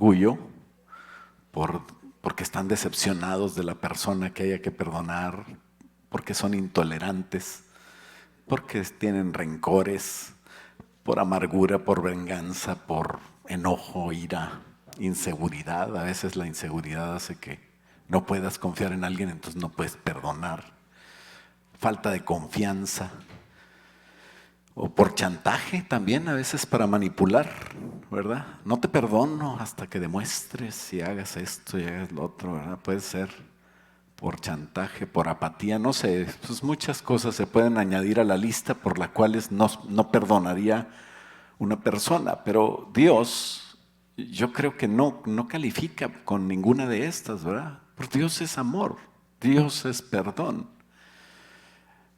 orgullo, porque están decepcionados de la persona que haya que perdonar, porque son intolerantes, porque tienen rencores, por amargura, por venganza, por enojo, ira, inseguridad. A veces la inseguridad hace que no puedas confiar en alguien, entonces no puedes perdonar. Falta de confianza. O por chantaje también, a veces para manipular, ¿verdad? No te perdono hasta que demuestres y hagas esto y hagas lo otro, ¿verdad? Puede ser por chantaje, por apatía, no sé, pues muchas cosas se pueden añadir a la lista por las cuales no perdonaría una persona, pero Dios, yo creo que no califica con ninguna de estas, ¿verdad? Porque Dios es amor, Dios es perdón.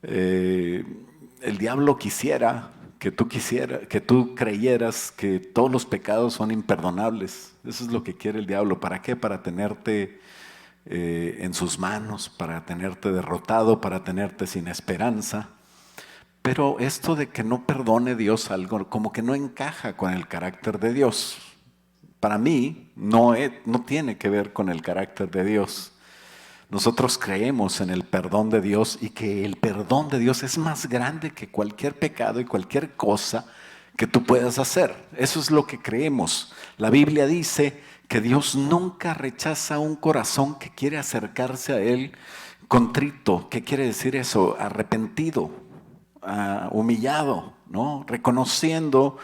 El diablo quisiera que tú creyeras que todos los pecados son imperdonables. Eso es lo que quiere el diablo. ¿Para qué? Para tenerte en sus manos, para tenerte derrotado, para tenerte sin esperanza. Pero esto de que no perdone Dios algo, como que no encaja con el carácter de Dios. Para mí no tiene que ver con el carácter de Dios. Nosotros creemos en el perdón de Dios y que el perdón de Dios es más grande que cualquier pecado y cualquier cosa que tú puedas hacer. Eso es lo que creemos. La Biblia dice que Dios nunca rechaza un corazón que quiere acercarse a Él contrito. ¿Qué quiere decir eso? Arrepentido, humillado, ¿no? Reconociendo.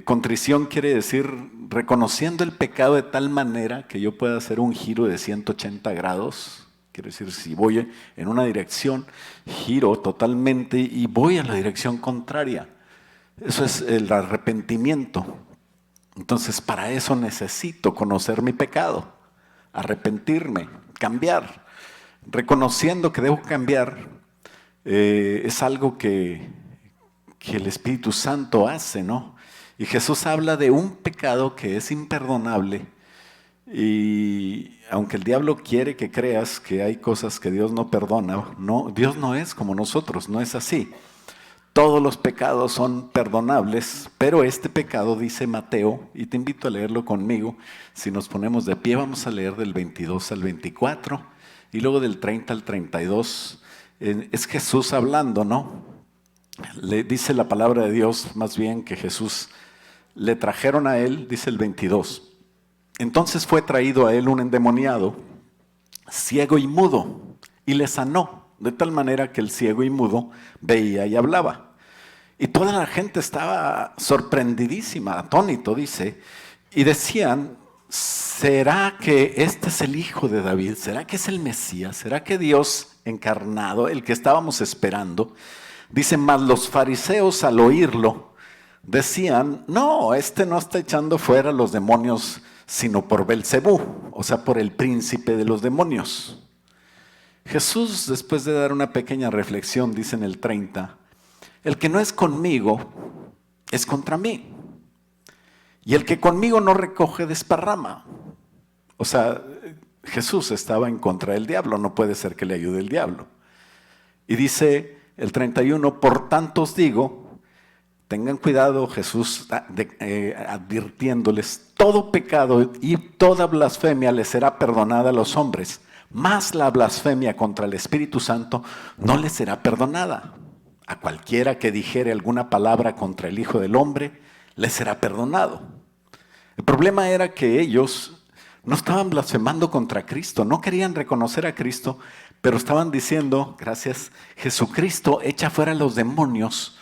Contrición quiere decir reconociendo el pecado de tal manera que yo pueda hacer un giro de 180 grados. Quiere decir, si voy en una dirección, giro totalmente y voy a la dirección contraria. Eso es el arrepentimiento. Entonces, para eso necesito conocer mi pecado, arrepentirme, cambiar. Reconociendo que debo cambiar, es algo que el Espíritu Santo hace, ¿no? Y Jesús habla de un pecado que es imperdonable y aunque el diablo quiere que creas que hay cosas que Dios no perdona, no, Dios no es como nosotros, no es así. Todos los pecados son perdonables, pero este pecado, dice Mateo, y te invito a leerlo conmigo, si nos ponemos de pie, vamos a leer del 22 al 24 y luego del 30 al 32. Es Jesús hablando, ¿no? Le dice la palabra de Dios, más bien que Jesús le trajeron a él, dice el 22. Entonces fue traído a él un endemoniado, ciego y mudo, y le sanó, de tal manera que el ciego y mudo veía y hablaba. Y toda la gente estaba sorprendidísima, atónito, dice, y decían, ¿será que este es el hijo de David? ¿Será que es el Mesías? ¿Será que Dios encarnado, el que estábamos esperando? Dicen, mas los fariseos al oírlo decían, no, este no está echando fuera los demonios, sino por Belcebú, o sea, por el príncipe de los demonios. Jesús, después de dar una pequeña reflexión, dice en el 30, el que no es conmigo, es contra mí. Y el que conmigo no recoge, desparrama. O sea, Jesús estaba en contra del diablo, no puede ser que le ayude el diablo. Y dice el 31, por tanto os digo, tengan cuidado, Jesús advirtiéndoles, todo pecado y toda blasfemia les será perdonada a los hombres, mas la blasfemia contra el Espíritu Santo no les será perdonada. A cualquiera que dijere alguna palabra contra el Hijo del Hombre, les será perdonado. El problema era que ellos no estaban blasfemando contra Cristo, no querían reconocer a Cristo, pero estaban diciendo, gracias, Jesucristo echa fuera a los demonios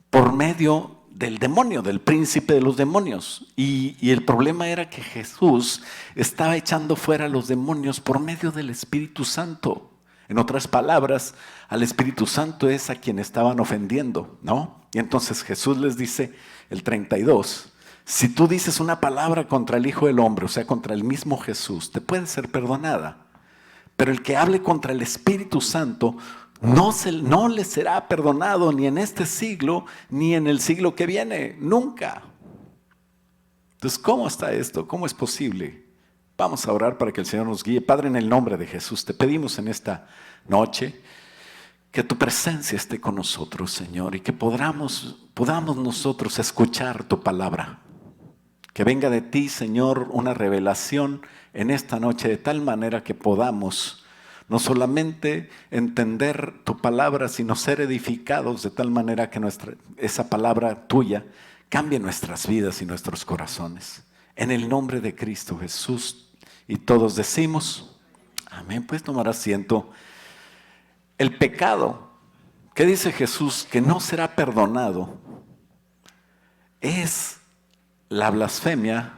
por medio del demonio, del príncipe de los demonios. Y el problema era que Jesús estaba echando fuera a los demonios por medio del Espíritu Santo. En otras palabras, al Espíritu Santo es a quien estaban ofendiendo, ¿no? Y entonces Jesús les dice, el 32, si tú dices una palabra contra el Hijo del Hombre, o sea, contra el mismo Jesús, te puede ser perdonada. Pero el que hable contra el Espíritu Santo no le será perdonado ni en este siglo ni en el siglo que viene, nunca. Entonces, ¿cómo está esto? ¿Cómo es posible? Vamos a orar para que el Señor nos guíe. Padre, en el nombre de Jesús, te pedimos en esta noche que tu presencia esté con nosotros, Señor, y que podamos nosotros escuchar tu palabra. Que venga de ti, Señor, una revelación en esta noche de tal manera que podamos no solamente entender tu palabra, sino ser edificados de tal manera que esa palabra tuya cambie nuestras vidas y nuestros corazones. En el nombre de Cristo Jesús. Y todos decimos, amén. Pues tomar asiento. El pecado, ¿qué dice Jesús? Que no será perdonado, es la blasfemia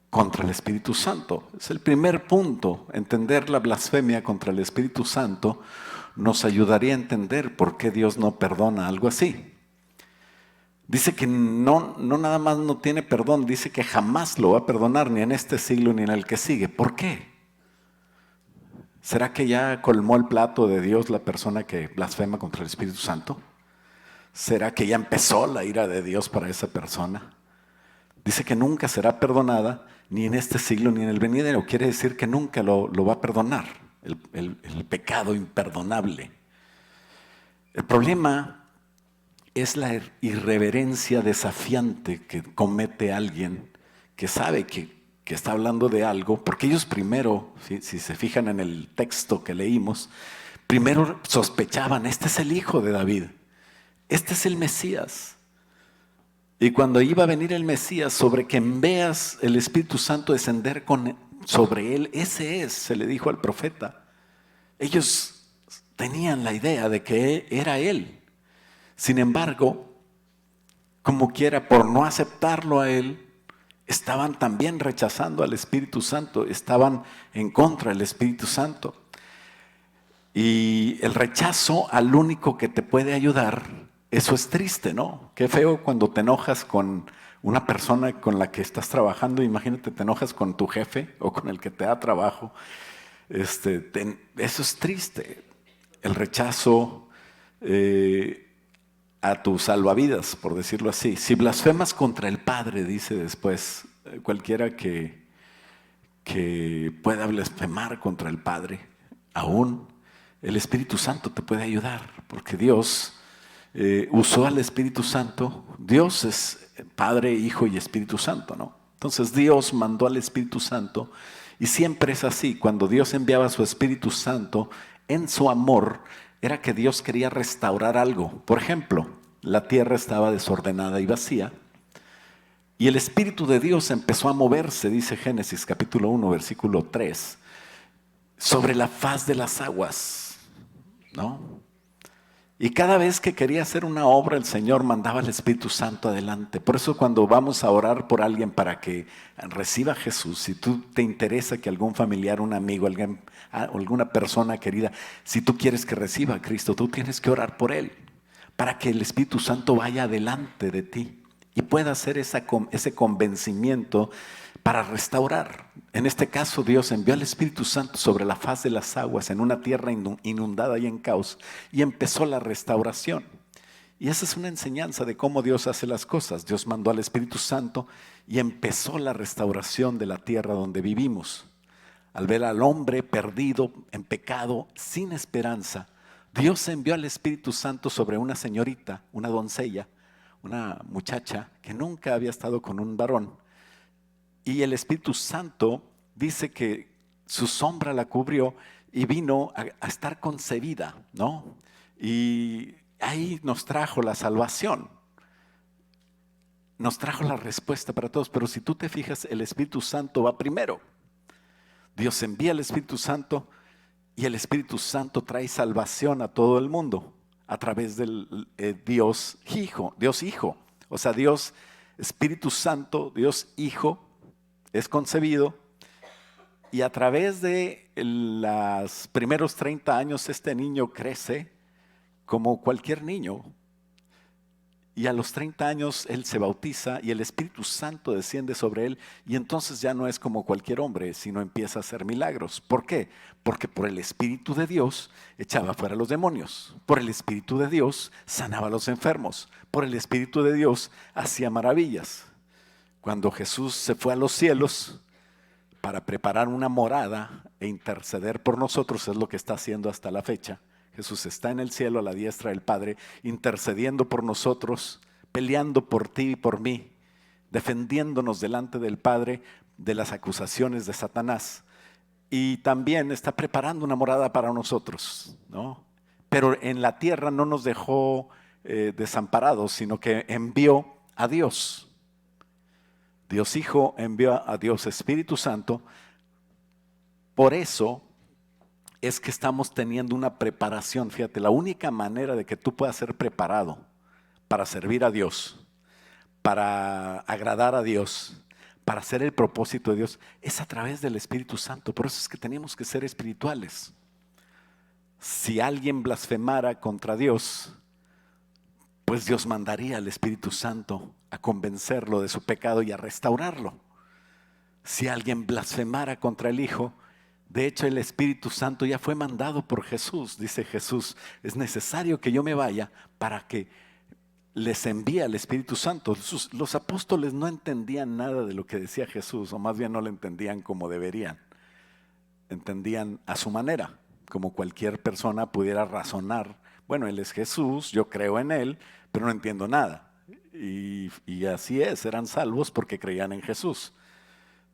contra el Espíritu Santo. Es el primer punto. Entender la blasfemia contra el Espíritu Santo nos ayudaría a entender por qué Dios no perdona algo así. Dice que no nada más no tiene perdón, dice que jamás lo va a perdonar, ni en este siglo ni en el que sigue. ¿Por qué? ¿Será que ya colmó el plato de Dios la persona que blasfema contra el Espíritu Santo? ¿Será que ya empezó la ira de Dios para esa persona? Dice que nunca será perdonada, ni en este siglo ni en el venidero. Quiere decir que nunca lo va a perdonar, el pecado imperdonable. El problema es la irreverencia desafiante que comete alguien que sabe que está hablando de algo, porque ellos primero, si se fijan en el texto que leímos, primero sospechaban, este es el hijo de David, este es el Mesías. Y cuando iba a venir el Mesías, sobre quien veas el Espíritu Santo descender sobre él, ese es, se le dijo al profeta. Ellos tenían la idea de que era él. Sin embargo, como quiera, por no aceptarlo a él, estaban también rechazando al Espíritu Santo, estaban en contra del Espíritu Santo. Y el rechazo al único que te puede ayudar, eso es triste, ¿no? Qué feo cuando te enojas con una persona con la que estás trabajando. Imagínate, te enojas con tu jefe o con el que te da trabajo. Eso es triste. El rechazo a tu salvavidas, por decirlo así. Si blasfemas contra el Padre, dice después, cualquiera que pueda blasfemar contra el Padre, aún el Espíritu Santo te puede ayudar, porque Dios usó al Espíritu Santo. Dios es Padre, Hijo y Espíritu Santo, ¿no? Entonces Dios mandó al Espíritu Santo y siempre es así. Cuando Dios enviaba a su Espíritu Santo en su amor, era que Dios quería restaurar algo. Por ejemplo, la tierra estaba desordenada y vacía y el Espíritu de Dios empezó a moverse, dice Génesis capítulo 1, versículo 3, sobre la faz de las aguas, ¿no? Y cada vez que quería hacer una obra, el Señor mandaba al Espíritu Santo adelante. Por eso cuando vamos a orar por alguien para que reciba a Jesús, si tú te interesa que algún familiar, un amigo, alguna persona querida, si tú quieres que reciba a Cristo, tú tienes que orar por él, para que el Espíritu Santo vaya adelante de ti y pueda hacer ese convencimiento para restaurar. En este caso, Dios envió al Espíritu Santo sobre la faz de las aguas en una tierra inundada y en caos, y empezó la restauración. Y esa es una enseñanza de cómo Dios hace las cosas. Dios mandó al Espíritu Santo y empezó la restauración de la tierra donde vivimos. Al ver al hombre perdido, en pecado, sin esperanza, Dios envió al Espíritu Santo sobre una señorita, una doncella, una muchacha que nunca había estado con un varón. Y el Espíritu Santo dice que su sombra la cubrió y vino a estar concebida, ¿no? Y ahí nos trajo la salvación, nos trajo la respuesta para todos. Pero si tú te fijas, el Espíritu Santo va primero. Dios envía el Espíritu Santo y el Espíritu Santo trae salvación a todo el mundo a través del Dios Hijo. O sea, Dios Espíritu Santo, Dios Hijo, es concebido y a través de los primeros 30 años este niño crece como cualquier niño. Y a los 30 años él se bautiza y el Espíritu Santo desciende sobre él y entonces ya no es como cualquier hombre, sino empieza a hacer milagros. ¿Por qué? Porque por el Espíritu de Dios echaba fuera a los demonios. Por el Espíritu de Dios sanaba a los enfermos. Por el Espíritu de Dios hacía maravillas. Cuando Jesús se fue a los cielos para preparar una morada e interceder por nosotros, es lo que está haciendo hasta la fecha. Jesús está en el cielo a la diestra del Padre, intercediendo por nosotros, peleando por ti y por mí, defendiéndonos delante del Padre de las acusaciones de Satanás. Y también está preparando una morada para nosotros, ¿no? Pero en la tierra no nos dejó desamparados, sino que envió a Dios. Dios Hijo envió a Dios Espíritu Santo. Por eso es que estamos teniendo una preparación. Fíjate, la única manera de que tú puedas ser preparado para servir a Dios, para agradar a Dios, para hacer el propósito de Dios, es a través del Espíritu Santo. Por eso es que tenemos que ser espirituales. Si alguien blasfemara contra Dios, pues Dios mandaría al Espíritu Santo a convencerlo de su pecado y a restaurarlo. Si alguien blasfemara contra el Hijo, de hecho el Espíritu Santo ya fue mandado por Jesús. Dice Jesús, es necesario que yo me vaya para que les envíe al Espíritu Santo. Los apóstoles no entendían nada de lo que decía Jesús, o más bien no lo entendían como deberían. Entendían a su manera, como cualquier persona pudiera razonar. Bueno, Él es Jesús, yo creo en Él, pero no entiendo nada. Y así es, eran salvos porque creían en Jesús.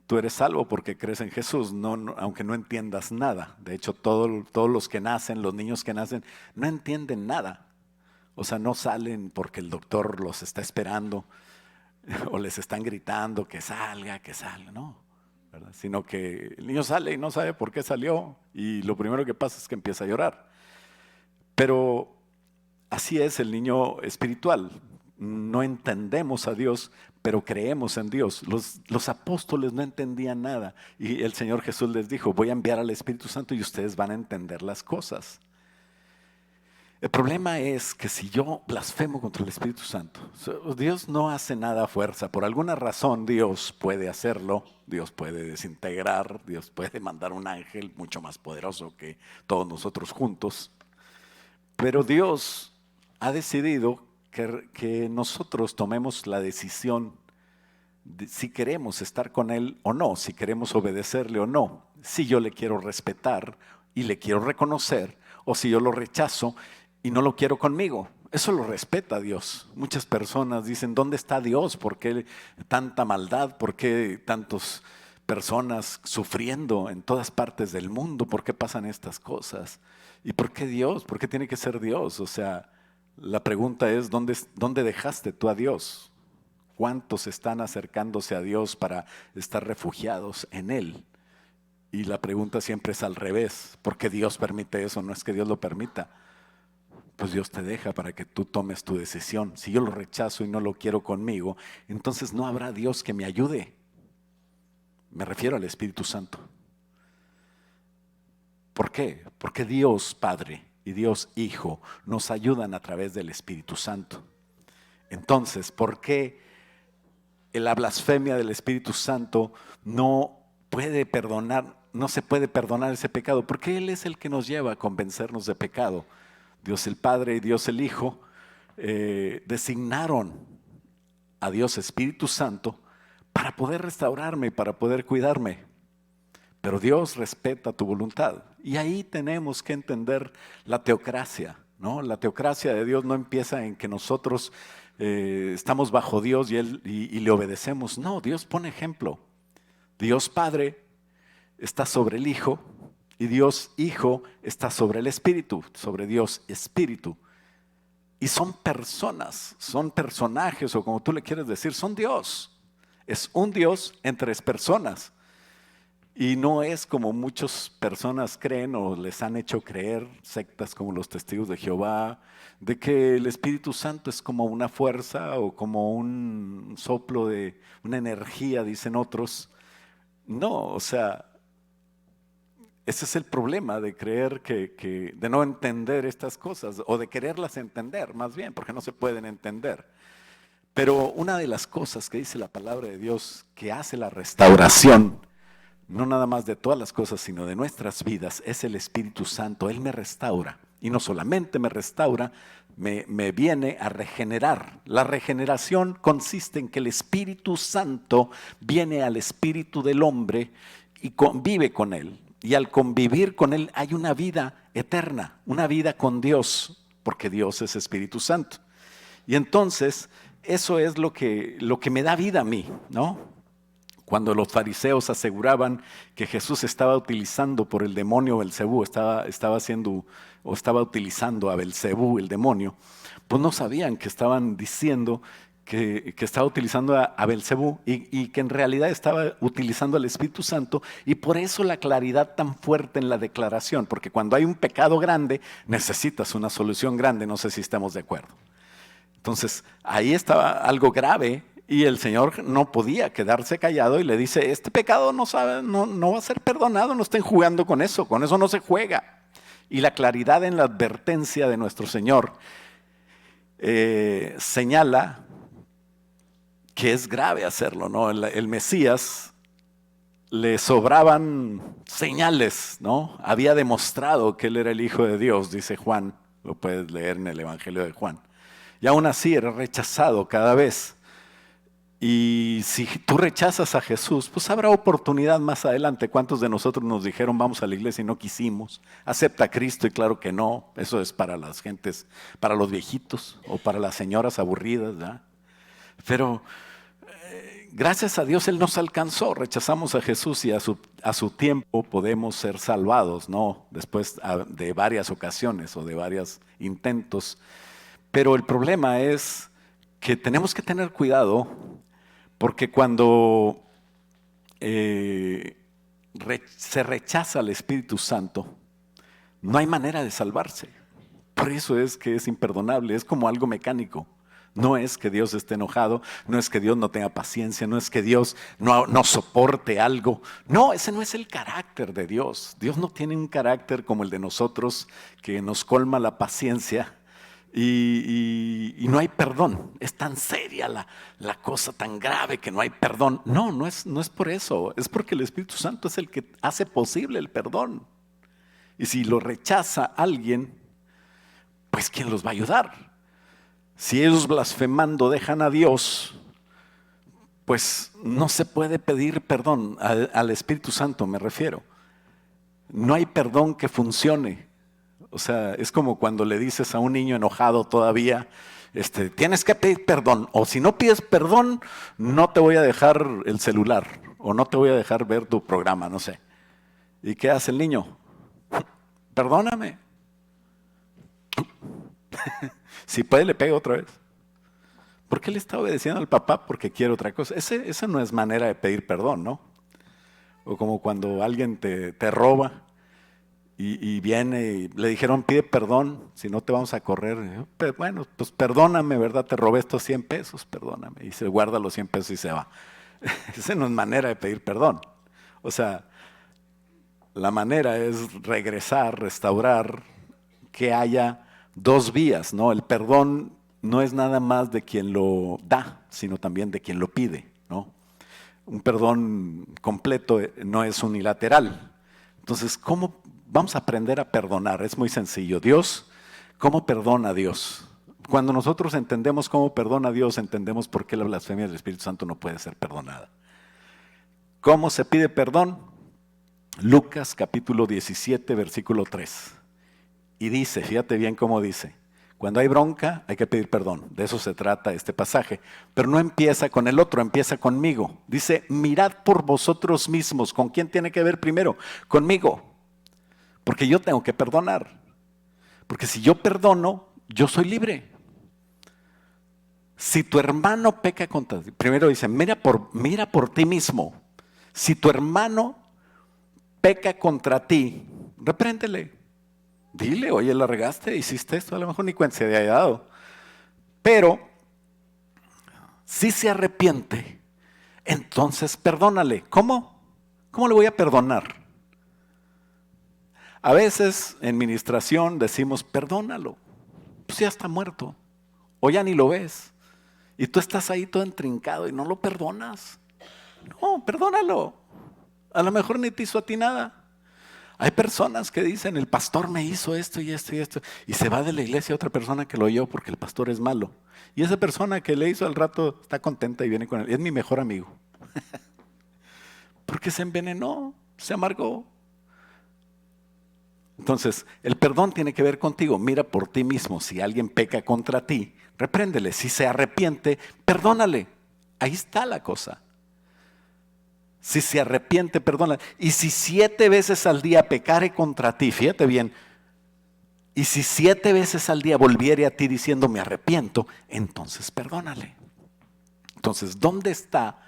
Tú eres salvo porque crees en Jesús, aunque no entiendas nada. De hecho, todos los que nacen, los niños que nacen, no entienden nada. O sea, no salen porque el doctor los está esperando o les están gritando que salga, ¿no? ¿Verdad? Sino que el niño sale y no sabe por qué salió y lo primero que pasa es que empieza a llorar. Pero así es el niño espiritual. No entendemos a Dios, pero creemos en Dios. Los apóstoles no entendían nada y el Señor Jesús les dijo, voy a enviar al Espíritu Santo y ustedes van a entender las cosas. El problema es que si yo blasfemo contra el Espíritu Santo, Dios no hace nada a fuerza. Por alguna razón Dios puede hacerlo, Dios puede desintegrar, Dios puede mandar un ángel mucho más poderoso que todos nosotros juntos. Pero Dios ha decidido que nosotros tomemos la decisión de si queremos estar con Él o no, si queremos obedecerle o no, si yo le quiero respetar y le quiero reconocer, o si yo lo rechazo y no lo quiero conmigo. Eso lo respeta Dios. Muchas personas dicen, ¿dónde está Dios? ¿Por qué tanta maldad? ¿Por qué tantas personas sufriendo en todas partes del mundo? ¿Por qué pasan estas cosas? ¿Y por qué Dios? ¿Por qué tiene que ser Dios? O sea, la pregunta es, ¿dónde dejaste tú a Dios? ¿Cuántos están acercándose a Dios para estar refugiados en Él? Y la pregunta siempre es al revés. ¿Por qué Dios permite eso? No es que Dios lo permita. Pues Dios te deja para que tú tomes tu decisión. Si yo lo rechazo y no lo quiero conmigo, entonces no habrá Dios que me ayude. Me refiero al Espíritu Santo. ¿Por qué? Porque Dios Padre y Dios Hijo nos ayudan a través del Espíritu Santo. Entonces, ¿por qué la blasfemia del Espíritu Santo no se puede perdonar ese pecado? Porque Él es el que nos lleva a convencernos de pecado. Dios el Padre y Dios el Hijo designaron a Dios Espíritu Santo para poder restaurarme, para poder cuidarme. Pero Dios respeta tu voluntad. Y ahí tenemos que entender la teocracia, ¿no? La teocracia de Dios no empieza en que nosotros estamos bajo Dios y le obedecemos. No, Dios pone ejemplo. Dios Padre está sobre el Hijo y Dios Hijo está sobre el Espíritu, sobre Dios Espíritu. Y son personas, son personajes o como tú le quieres decir, son Dios. Es un Dios en tres personas. Y no es como muchas personas creen o les han hecho creer, sectas como los Testigos de Jehová, de que el Espíritu Santo es como una fuerza o como un soplo de una energía, dicen otros. No, o sea, ese es el problema de creer de no entender estas cosas o de quererlas entender, más bien, porque no se pueden entender. Pero una de las cosas que dice la palabra de Dios que hace la restauración, no nada más de todas las cosas, sino de nuestras vidas, es el Espíritu Santo. Él me restaura. Y no solamente me restaura, me viene a regenerar. La regeneración consiste en que el Espíritu Santo viene al espíritu del hombre y convive con él. Y al convivir con él hay una vida eterna, una vida con Dios, porque Dios es Espíritu Santo. Y entonces eso es lo que me da vida a mí, ¿no? Cuando los fariseos aseguraban que Jesús estaba utilizando por el demonio Belcebú, estaba utilizando a Belcebú, el demonio, pues no sabían que estaban diciendo que estaba utilizando a Belcebú y que en realidad estaba utilizando al Espíritu Santo, y por eso la claridad tan fuerte en la declaración, porque cuando hay un pecado grande necesitas una solución grande, no sé si estamos de acuerdo. Entonces ahí estaba algo grave y el Señor no podía quedarse callado y le dice, este pecado no va a ser perdonado, no estén jugando con eso no se juega. Y la claridad en la advertencia de nuestro Señor señala que es grave hacerlo, ¿no? El Mesías le sobraban señales, ¿no? Había demostrado que él era el Hijo de Dios, dice Juan, lo puedes leer en el Evangelio de Juan. Y aún así era rechazado cada vez. Y si tú rechazas a Jesús, pues habrá oportunidad más adelante. ¿Cuántos de nosotros nos dijeron vamos a la iglesia y no quisimos? Acepta a Cristo y claro que no. Eso es para las gentes, para los viejitos o para las señoras aburridas, ¿verdad? Pero gracias a Dios Él nos alcanzó. Rechazamos a Jesús y a su tiempo podemos ser salvados, ¿no? Después de varias ocasiones o de varios intentos. Pero el problema es que tenemos que tener cuidado porque cuando se rechaza al Espíritu Santo, no hay manera de salvarse. Por eso es que es imperdonable, es como algo mecánico. No es que Dios esté enojado, no es que Dios no tenga paciencia, no es que Dios no soporte algo. No, ese no es el carácter de Dios. Dios no tiene un carácter como el de nosotros que nos colma la paciencia. Y no hay perdón. Es tan seria la cosa, tan grave que no hay perdón. No es por eso. Es porque el Espíritu Santo es el que hace posible el perdón. Y si lo rechaza alguien, pues ¿quién los va a ayudar? Si ellos blasfemando dejan a Dios, pues no se puede pedir perdón al Espíritu Santo, me refiero. No hay perdón que funcione. O sea, es como cuando le dices a un niño enojado todavía, tienes que pedir perdón, o si no pides perdón, no te voy a dejar el celular, o no te voy a dejar ver tu programa, no sé. ¿Y qué hace el niño? Perdóname. Si puede, le pega otra vez. ¿Por qué le está obedeciendo al papá? Porque quiere otra cosa. Esa no es manera de pedir perdón, ¿no? O como cuando alguien te roba. Y viene y le dijeron, pide perdón, si no te vamos a correr. Bueno, pues perdóname, ¿verdad? Te robé estos 100 pesos, perdóname. Y se guarda los 100 pesos y se va. Esa no es manera de pedir perdón. O sea, la manera es regresar, restaurar, que haya dos vías, ¿no? El perdón no es nada más de quien lo da, sino también de quien lo pide, ¿no? Un perdón completo no es unilateral. Entonces, ¿cómo vamos a aprender a perdonar? Es muy sencillo. Dios, ¿cómo perdona a Dios? Cuando nosotros entendemos cómo perdona a Dios, entendemos por qué la blasfemia del Espíritu Santo no puede ser perdonada. ¿Cómo se pide perdón? Lucas capítulo 17, versículo 3. Y dice, fíjate bien cómo dice, cuando hay bronca hay que pedir perdón. De eso se trata este pasaje. Pero no empieza con el otro, empieza conmigo. Dice, mirad por vosotros mismos. ¿Con quién tiene que ver primero? Conmigo. Porque yo tengo que perdonar. Porque si yo perdono, yo soy libre. Si tu hermano peca contra ti, primero dice, mira por ti mismo. Si tu hermano peca contra ti, repréndele. Dile, oye, la regaste, hiciste esto, a lo mejor ni cuenta se había dado. Pero, si se arrepiente, entonces perdónale. ¿Cómo? ¿Cómo le voy a perdonar? A veces en ministración decimos, perdónalo. Pues ya está muerto. O ya ni lo ves. Y tú estás ahí todo entrincado y no lo perdonas. No, perdónalo. A lo mejor ni te hizo a ti nada. Hay personas que dicen, el pastor me hizo esto y esto y esto, y se va de la iglesia a otra persona que lo oyó porque el pastor es malo. Y esa persona que le hizo al rato está contenta y viene con él. Es mi mejor amigo. Porque se envenenó, se amargó. Entonces, el perdón tiene que ver contigo. Mira por ti mismo. Si alguien peca contra ti, repréndele. Si se arrepiente, perdónale. Ahí está la cosa. Si se arrepiente, perdónale. Y si 7 veces al día pecare contra ti, fíjate bien, y si 7 veces al día volviere a ti diciendo me arrepiento, entonces perdónale. Entonces, ¿dónde está?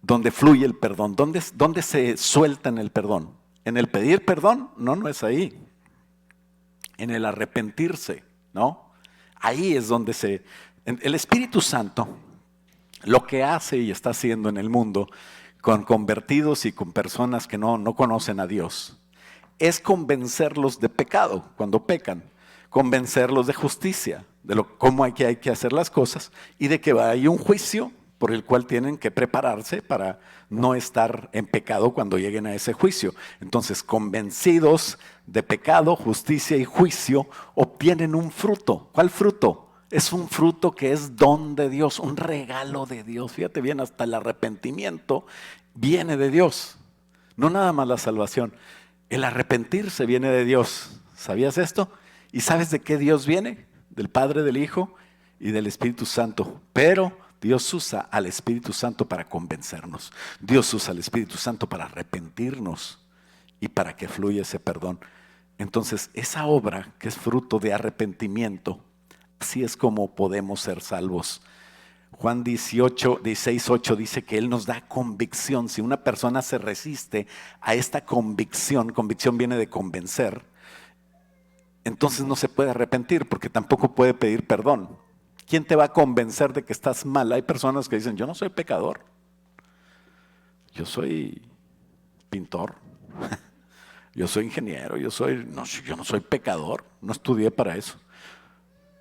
¿Dónde fluye el perdón? ¿Dónde se suelta en el perdón? ¿En el pedir perdón? No, no es ahí. En el arrepentirse, ¿no? Ahí es donde el Espíritu Santo, lo que hace y está haciendo en el mundo con convertidos y con personas que no conocen a Dios, es convencerlos de pecado cuando pecan, convencerlos de justicia, de cómo hay que hacer las cosas y de que hay un juicio por el cual tienen que prepararse para no estar en pecado cuando lleguen a ese juicio. Entonces, convencidos de pecado, justicia y juicio, obtienen un fruto. ¿Cuál fruto? Es un fruto que es don de Dios, un regalo de Dios. Fíjate bien, hasta el arrepentimiento viene de Dios, no nada más la salvación. El arrepentirse viene de Dios. ¿Sabías esto? ¿Y sabes de qué Dios viene? Del Padre, del Hijo y del Espíritu Santo. Pero Dios usa al Espíritu Santo para convencernos. Dios usa al Espíritu Santo para arrepentirnos y para que fluya ese perdón. Entonces, esa obra que es fruto de arrepentimiento, así es como podemos ser salvos. Juan 16:8 dice que Él nos da convicción. Si una persona se resiste a esta convicción viene de convencer, entonces no se puede arrepentir porque tampoco puede pedir perdón. ¿Quién te va a convencer de que estás mal? Hay personas que dicen, yo no soy pecador, yo soy pintor, yo soy ingeniero, yo no soy pecador, no estudié para eso,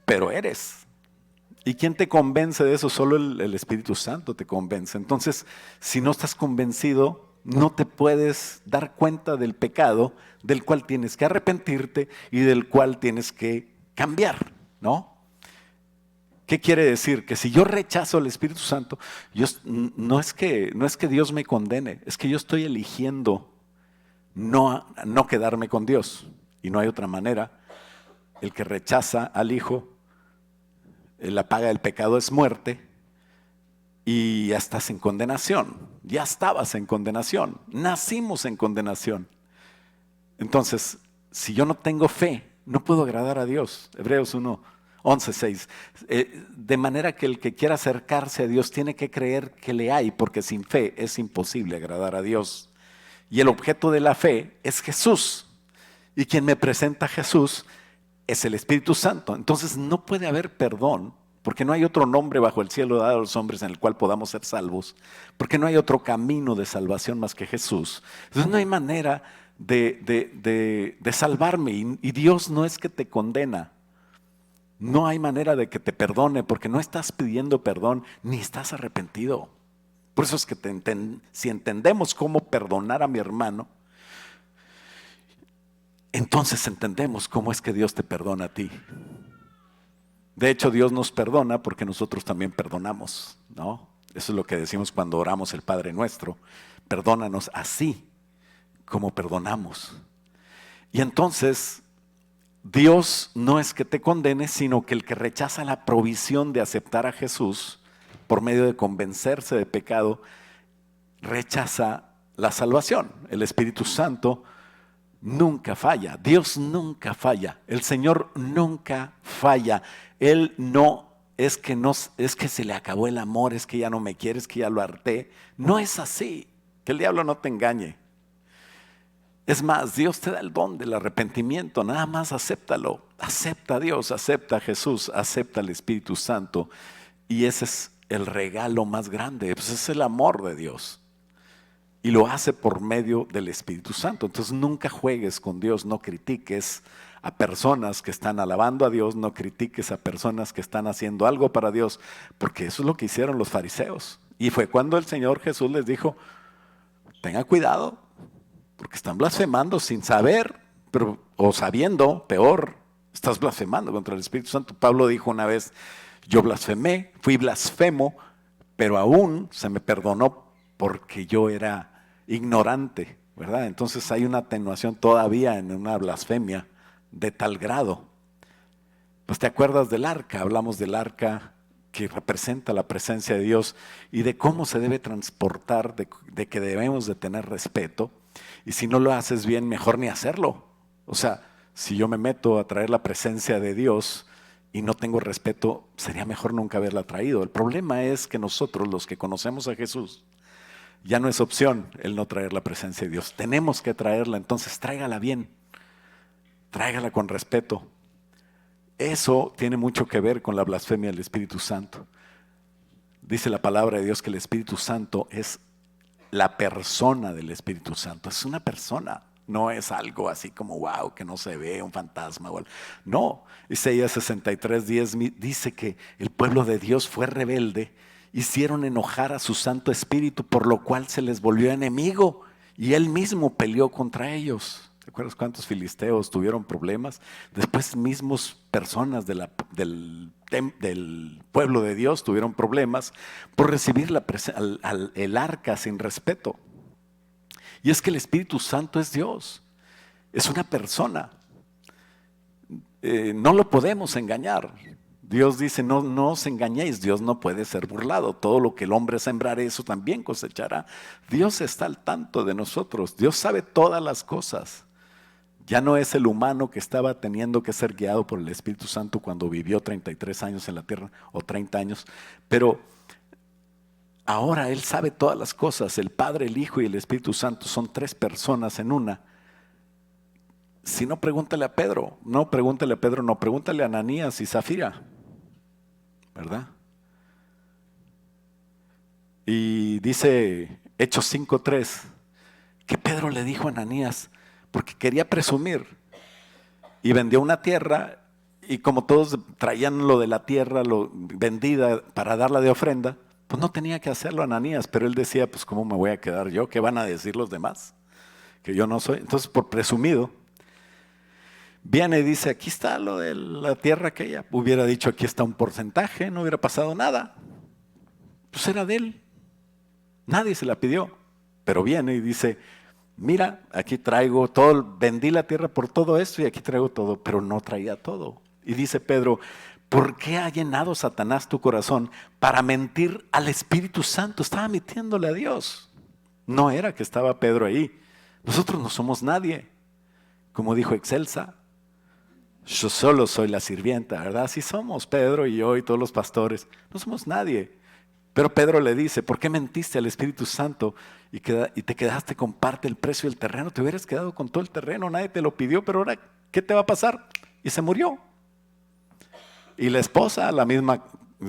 pero eres. ¿Y quién te convence de eso? Solo el Espíritu Santo te convence. Entonces, si no estás convencido, no te puedes dar cuenta del pecado del cual tienes que arrepentirte y del cual tienes que cambiar, ¿no? ¿Qué quiere decir? Que si yo rechazo al Espíritu Santo, no es que Dios me condene, es que yo estoy eligiendo no quedarme con Dios. Y no hay otra manera. El que rechaza al Hijo, la paga del pecado es muerte y ya estás en condenación, ya estabas en condenación, nacimos en condenación. Entonces, si yo no tengo fe, no puedo agradar a Dios. Hebreos 11:6. De manera que el que quiera acercarse a Dios tiene que creer que le hay, porque sin fe es imposible agradar a Dios. Y el objeto de la fe es Jesús. Y quien me presenta a Jesús es el Espíritu Santo. Entonces no puede haber perdón, porque no hay otro nombre bajo el cielo dado a los hombres en el cual podamos ser salvos, porque no hay otro camino de salvación más que Jesús. Entonces no hay manera de salvarme, y Dios no es que te condena. No hay manera de que te perdone, porque no estás pidiendo perdón ni estás arrepentido. Por eso es que si entendemos cómo perdonar a mi hermano, entonces entendemos cómo es que Dios te perdona a ti. De hecho, Dios nos perdona porque nosotros también perdonamos, ¿no? Eso es lo que decimos cuando oramos el Padre Nuestro. Perdónanos así como perdonamos. Y entonces, Dios no es que te condene, sino que el que rechaza la provisión de aceptar a Jesús por medio de convencerse de pecado, rechaza la salvación. El Espíritu Santo nunca falla, Dios nunca falla, el Señor nunca falla. Él no es que se le acabó el amor, es que ya no me quiere, es que ya lo harté. No es así, que el diablo no te engañe. Es más, Dios te da el don del arrepentimiento, nada más acéptalo. Acepta a Dios, acepta a Jesús, acepta al Espíritu Santo. Y ese es el regalo más grande, pues es el amor de Dios. Y lo hace por medio del Espíritu Santo. Entonces nunca juegues con Dios, no critiques a personas que están alabando a Dios, no critiques a personas que están haciendo algo para Dios, porque eso es lo que hicieron los fariseos. Y fue cuando el Señor Jesús les dijo, tenga cuidado, porque están blasfemando sin saber, o sabiendo, peor, estás blasfemando contra el Espíritu Santo. Pablo dijo una vez, yo blasfemé, fui blasfemo, pero aún se me perdonó porque yo era ignorante, ¿verdad? Entonces hay una atenuación todavía en una blasfemia de tal grado. Pues te acuerdas del arca, hablamos del arca que representa la presencia de Dios y de cómo se debe transportar, de que debemos de tener respeto, y si no lo haces bien, mejor ni hacerlo. O sea, si yo me meto a traer la presencia de Dios y no tengo respeto, sería mejor nunca haberla traído. El problema es que nosotros, los que conocemos a Jesús, ya no es opción el no traer la presencia de Dios. Tenemos que traerla, entonces tráigala bien, tráigala con respeto. Eso tiene mucho que ver con la blasfemia del Espíritu Santo. Dice la palabra de Dios que el Espíritu Santo es la persona del Espíritu Santo. Es una persona, no es algo así como wow, que no se ve, un fantasma o algo. No, Isaías 63:10 dice que el pueblo de Dios fue rebelde, hicieron enojar a su Santo Espíritu, por lo cual se les volvió enemigo y él mismo peleó contra ellos. ¿Te acuerdas cuántos filisteos tuvieron problemas? Después mismos personas del pueblo de Dios tuvieron problemas por recibir el arca sin respeto. Y es que el Espíritu Santo es Dios, es una persona. No lo podemos engañar. Dios dice, no os engañéis, Dios no puede ser burlado. Todo lo que el hombre sembrare, eso también cosechará. Dios está al tanto de nosotros, Dios sabe todas las cosas. Ya no es el humano que estaba teniendo que ser guiado por el Espíritu Santo cuando vivió 33 años en la tierra o 30 años, pero ahora Él sabe todas las cosas. El Padre, el Hijo y el Espíritu Santo son tres personas en una. Si no, pregúntale a Pedro, pregúntale a Ananías y Zafira, ¿verdad? Y dice Hechos 5:3 que Pedro le dijo a Ananías, porque quería presumir, y vendió una tierra, y como todos traían lo de la tierra vendida para darla de ofrenda, pues no tenía que hacerlo Ananías, pero él decía, pues ¿cómo me voy a quedar yo? ¿Qué van a decir los demás? Que yo no soy. Entonces, por presumido, viene y dice, aquí está lo de la tierra aquella. Hubiera dicho, aquí está un porcentaje, no hubiera pasado nada. Pues era de él. Nadie se la pidió. Pero viene y dice, mira, aquí traigo todo, vendí la tierra por todo esto y aquí traigo todo, pero no traía todo. Y dice Pedro, ¿por qué ha llenado Satanás tu corazón para mentir al Espíritu Santo? Estaba mintiéndole a Dios. No era que estaba Pedro ahí. Nosotros no somos nadie. Como dijo Excelsa, yo solo soy la sirvienta, ¿verdad? Así somos Pedro y yo y todos los pastores. No somos nadie. Pero Pedro le dice, ¿por qué mentiste al Espíritu Santo y te quedaste con parte del precio del terreno? Te hubieras quedado con todo el terreno, nadie te lo pidió, pero ahora, ¿qué te va a pasar? Y se murió. Y la esposa, la misma,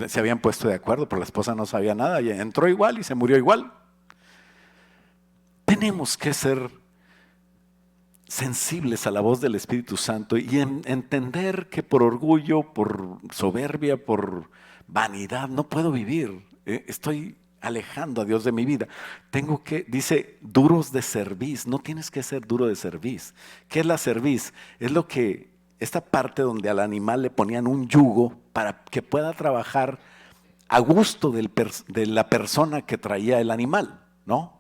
se habían puesto de acuerdo, pero la esposa no sabía nada, y entró igual y se murió igual. Tenemos que ser sensibles a la voz del Espíritu Santo y entender que por orgullo, por soberbia, por vanidad, no puedo vivir. Estoy alejando a Dios de mi vida. Dice, duros de cerviz. No tienes que ser duro de cerviz. ¿Qué es la cerviz? Es esta parte donde al animal le ponían un yugo para que pueda trabajar a gusto de la persona que traía el animal, ¿no?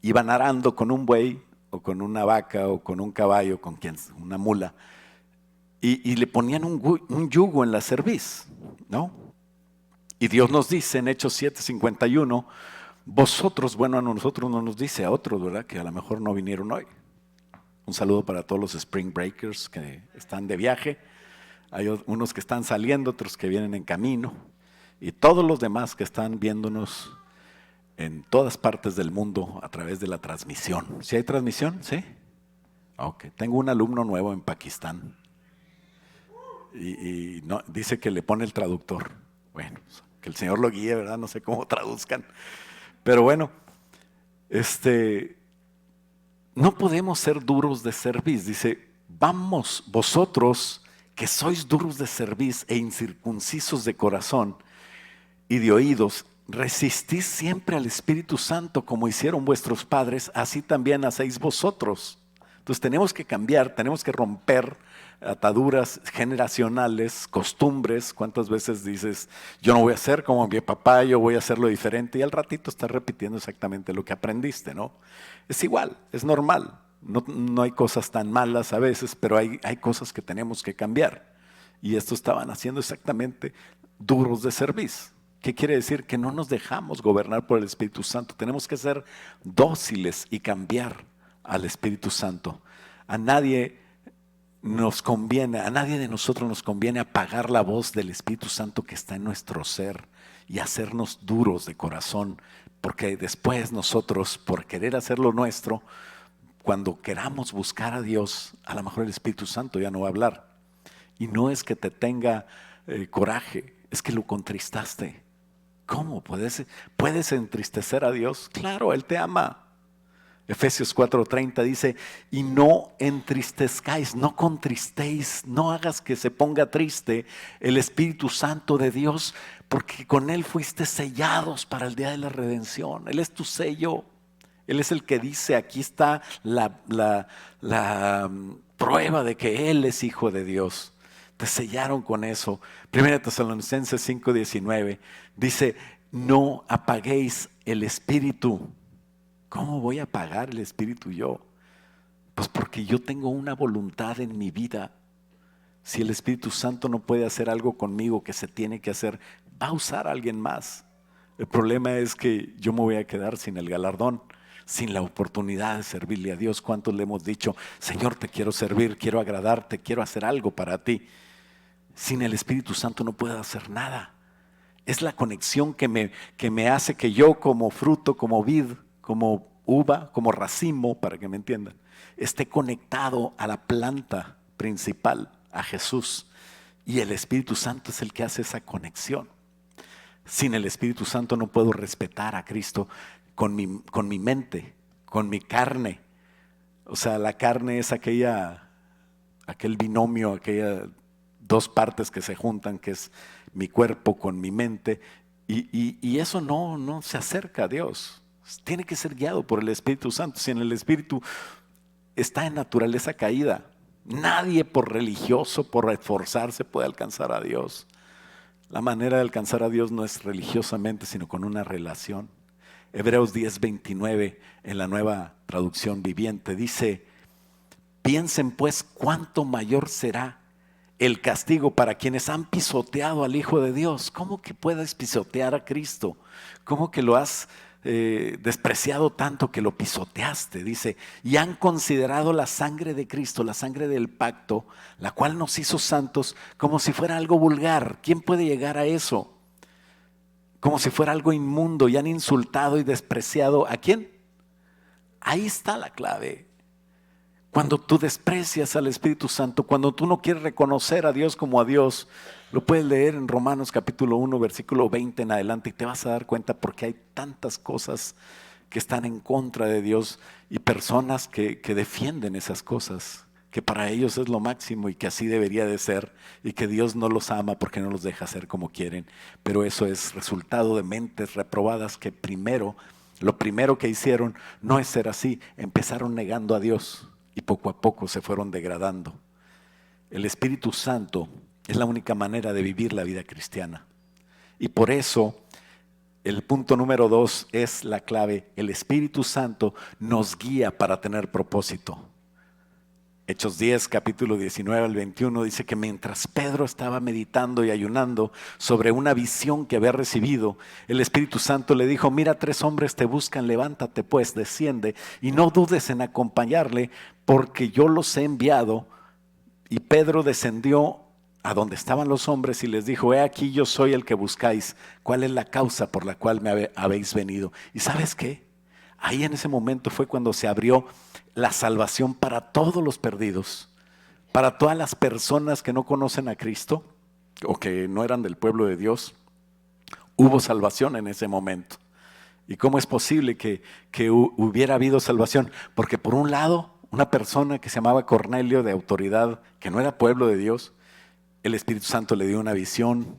Iban arando con un buey o con una vaca o con un caballo, una mula, y le ponían un yugo en la cerviz, ¿no? Y Dios nos dice en Hechos 7:51, vosotros, bueno, a nosotros no nos dice, a otros, ¿verdad? Que a lo mejor no vinieron hoy. Un saludo para todos los Spring Breakers que están de viaje. Hay unos que están saliendo, otros que vienen en camino. Y todos los demás que están viéndonos en todas partes del mundo a través de la transmisión. ¿Sí hay transmisión? ¿Sí? Ok. Tengo un alumno nuevo en Pakistán. Y no, dice que le pone el traductor. Bueno, que el Señor lo guíe, ¿verdad? No sé cómo traduzcan. Pero bueno, no podemos ser duros de cerviz. Dice, vamos vosotros que sois duros de cerviz e incircuncisos de corazón y de oídos, resistís siempre al Espíritu Santo como hicieron vuestros padres, así también hacéis vosotros. Entonces tenemos que cambiar, tenemos que romper ataduras generacionales, costumbres. ¿Cuántas veces dices, yo no voy a ser como mi papá, yo voy a hacerlo diferente? Y al ratito estás repitiendo exactamente lo que aprendiste, ¿no? Es igual, es normal. No hay cosas tan malas a veces, pero hay cosas que tenemos que cambiar. Y estos estaban haciendo exactamente duros de cerviz. ¿Qué quiere decir? Que no nos dejamos gobernar por el Espíritu Santo. Tenemos que ser dóciles y cambiar al Espíritu Santo. A nadie nos conviene, a nadie de nosotros nos conviene apagar la voz del Espíritu Santo que está en nuestro ser y hacernos duros de corazón, porque después nosotros, por querer hacer lo nuestro, cuando queramos buscar a Dios, a lo mejor el Espíritu Santo ya no va a hablar. Y no es que te tenga coraje, es que lo contristaste. ¿Cómo? ¿Puedes entristecer a Dios? Claro, Él te ama. Efesios 4:30 dice, y no entristezcáis, no contristéis, no hagas que se ponga triste el Espíritu Santo de Dios, porque con Él fuiste sellados para el día de la redención. Él es tu sello. Él es el que dice, aquí está la prueba de que Él es hijo de Dios. Te sellaron con eso. 1 Tesalonicenses 5:19 dice, no apaguéis el Espíritu. ¿Cómo voy a apagar el Espíritu yo? Pues porque yo tengo una voluntad en mi vida. Si el Espíritu Santo no puede hacer algo conmigo que se tiene que hacer, va a usar a alguien más. El problema es que yo me voy a quedar sin el galardón, sin la oportunidad de servirle a Dios. ¿Cuántos le hemos dicho, Señor, te quiero servir, quiero agradarte, quiero hacer algo para ti? Sin el Espíritu Santo no puedo hacer nada. Es la conexión que me hace que yo como fruto, como vid, como uva, como racimo, para que me entiendan, esté conectado a la planta principal, a Jesús. Y el Espíritu Santo es el que hace esa conexión. Sin el Espíritu Santo no puedo respetar a Cristo con mi mente, con mi carne. O sea, la carne es aquel binomio, aquellas dos partes que se juntan, que es mi cuerpo con mi mente. Y eso no se acerca a Dios. Tiene que ser guiado por el Espíritu Santo. Si en el Espíritu está en naturaleza caída, nadie por religioso, por esforzarse puede alcanzar a Dios. La manera de alcanzar a Dios no es religiosamente, sino con una relación. Hebreos 10:29 en la Nueva Traducción Viviente dice, piensen pues cuánto mayor será el castigo para quienes han pisoteado al Hijo de Dios. ¿Cómo que puedes pisotear a Cristo? ¿Cómo que lo has despreciado tanto que lo pisoteaste? Dice, y han considerado la sangre de Cristo, la sangre del pacto, la cual nos hizo santos, como si fuera algo vulgar. ¿Quién puede llegar a eso? Como si fuera algo inmundo, y han insultado y despreciado. ¿A quién? Ahí está la clave. Cuando tú desprecias al Espíritu Santo, cuando tú no quieres reconocer a Dios como a Dios, lo puedes leer en Romanos capítulo 1, versículo 20 en adelante, y te vas a dar cuenta porque hay tantas cosas que están en contra de Dios y personas que defienden esas cosas, que para ellos es lo máximo y que así debería de ser, y que Dios no los ama porque no los deja hacer como quieren. Pero eso es resultado de mentes reprobadas que lo primero que hicieron no es ser así, empezaron negando a Dios. Y poco a poco se fueron degradando. El Espíritu Santo es la única manera de vivir la vida cristiana. Y por eso, el punto número 2 es la clave. El Espíritu Santo nos guía para tener propósito. Hechos 10, capítulo 19 al 21, dice que mientras Pedro estaba meditando y ayunando sobre una visión que había recibido, el Espíritu Santo le dijo, mira, 3 hombres te buscan, levántate pues, desciende y no dudes en acompañarle, porque yo los he enviado. Y Pedro descendió a donde estaban los hombres y les dijo, he aquí yo soy el que buscáis, ¿cuál es la causa por la cual me habéis venido? ¿Y sabes qué? Ahí en ese momento fue cuando se abrió la salvación para todos los perdidos, para todas las personas que no conocen a Cristo o que no eran del pueblo de Dios. Hubo salvación en ese momento. ¿Y cómo es posible que hubiera habido salvación? Porque por un lado, una persona que se llamaba Cornelio, de autoridad, que no era pueblo de Dios, el Espíritu Santo le dio una visión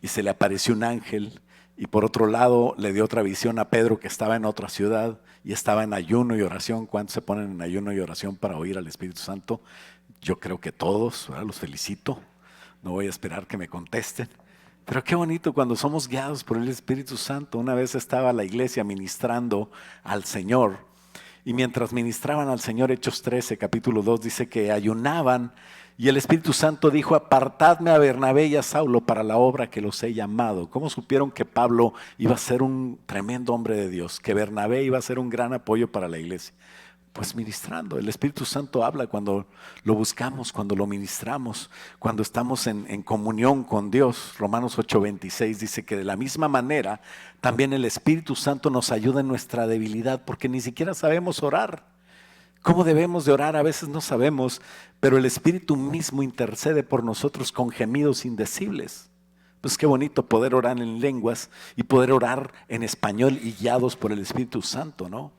y se le apareció un ángel. Y por otro lado le dio otra visión a Pedro, que estaba en otra ciudad y estaba en ayuno y oración. ¿Cuántos se ponen en ayuno y oración para oír al Espíritu Santo? Yo creo que todos, ¿verdad? Los felicito. No voy a esperar que me contesten. Pero qué bonito cuando somos guiados por el Espíritu Santo. Una vez estaba la iglesia ministrando al Señor Y mientras ministraban al Señor, Hechos 13, capítulo 2, dice que ayunaban y el Espíritu Santo dijo: apartadme a Bernabé y a Saulo para la obra que los he llamado. ¿Cómo supieron que Pablo iba a ser un tremendo hombre de Dios? Que Bernabé iba a ser un gran apoyo para la iglesia. Pues ministrando. El Espíritu Santo habla cuando lo buscamos, cuando lo ministramos, cuando estamos en comunión con Dios. Romanos 8:26 dice que de la misma manera también el Espíritu Santo nos ayuda en nuestra debilidad, porque ni siquiera sabemos orar. ¿Cómo debemos de orar? A veces no sabemos, pero el Espíritu mismo intercede por nosotros con gemidos indecibles. Pues qué bonito poder orar en lenguas y poder orar en español y guiados por el Espíritu Santo, ¿no?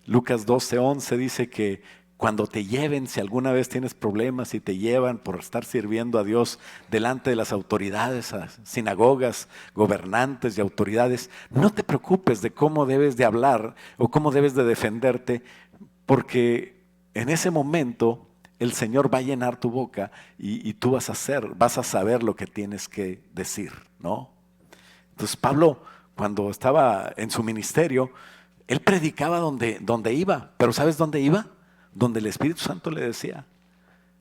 Lucas 12:11 dice que cuando te lleven, si alguna vez tienes problemas y te llevan por estar sirviendo a Dios delante de las autoridades, a sinagogas, gobernantes y autoridades, no te preocupes de cómo debes de hablar o cómo debes de defenderte, porque en ese momento el Señor va a llenar tu boca y tú vas a saber lo que tienes que decir, ¿no? Entonces Pablo, cuando estaba en su ministerio, él predicaba donde iba, pero ¿sabes dónde iba? Donde el Espíritu Santo le decía.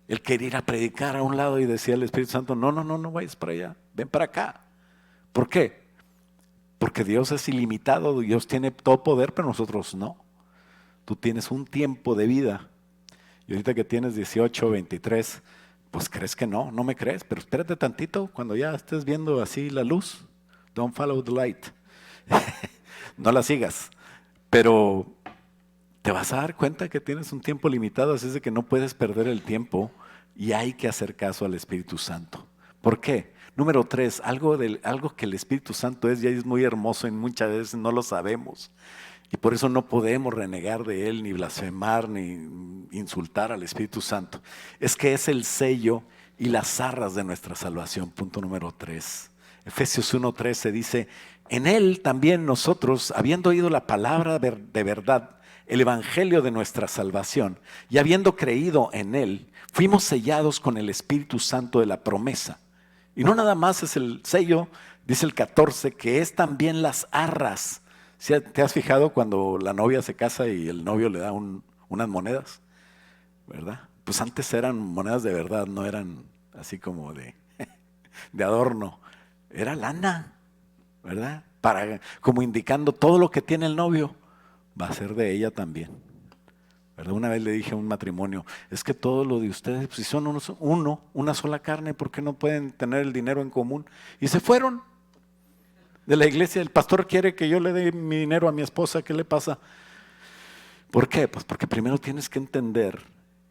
Él quería ir a predicar a un lado y decía el Espíritu Santo: no vayas para allá, ven para acá. ¿Por qué? Porque Dios es ilimitado, Dios tiene todo poder, pero nosotros no. Tú tienes un tiempo de vida y ahorita que tienes 18, 23, pues crees que no me crees, pero espérate tantito, cuando ya estés viendo así la luz, don't follow the light, no la sigas, pero te vas a dar cuenta que tienes un tiempo limitado, así es de que no puedes perder el tiempo y hay que hacer caso al Espíritu Santo. ¿Por qué? Número 3, algo que el Espíritu Santo es y es muy hermoso y muchas veces no lo sabemos. Y por eso no podemos renegar de Él, ni blasfemar, ni insultar al Espíritu Santo. Es que es el sello y las arras de nuestra salvación. Punto número 3. Efesios 1:13 dice: en Él también nosotros, habiendo oído la palabra de verdad, el evangelio de nuestra salvación, y habiendo creído en Él, fuimos sellados con el Espíritu Santo de la promesa. Y no nada más es el sello, dice el 14, que es también las arras. ¿Te has fijado cuando la novia se casa y el novio le da unas monedas? ¿Verdad? Pues antes eran monedas de verdad, no eran así como de adorno. Era lana, ¿verdad? Como indicando todo lo que tiene el novio va a ser de ella también. ¿Verdad? Una vez le dije a un matrimonio: es que todo lo de ustedes, pues si son una sola carne, ¿por qué no pueden tener el dinero en común? Y se fueron de la iglesia. El pastor quiere que yo le dé mi dinero a mi esposa, ¿qué le pasa? ¿Por qué? Pues porque primero tienes que entender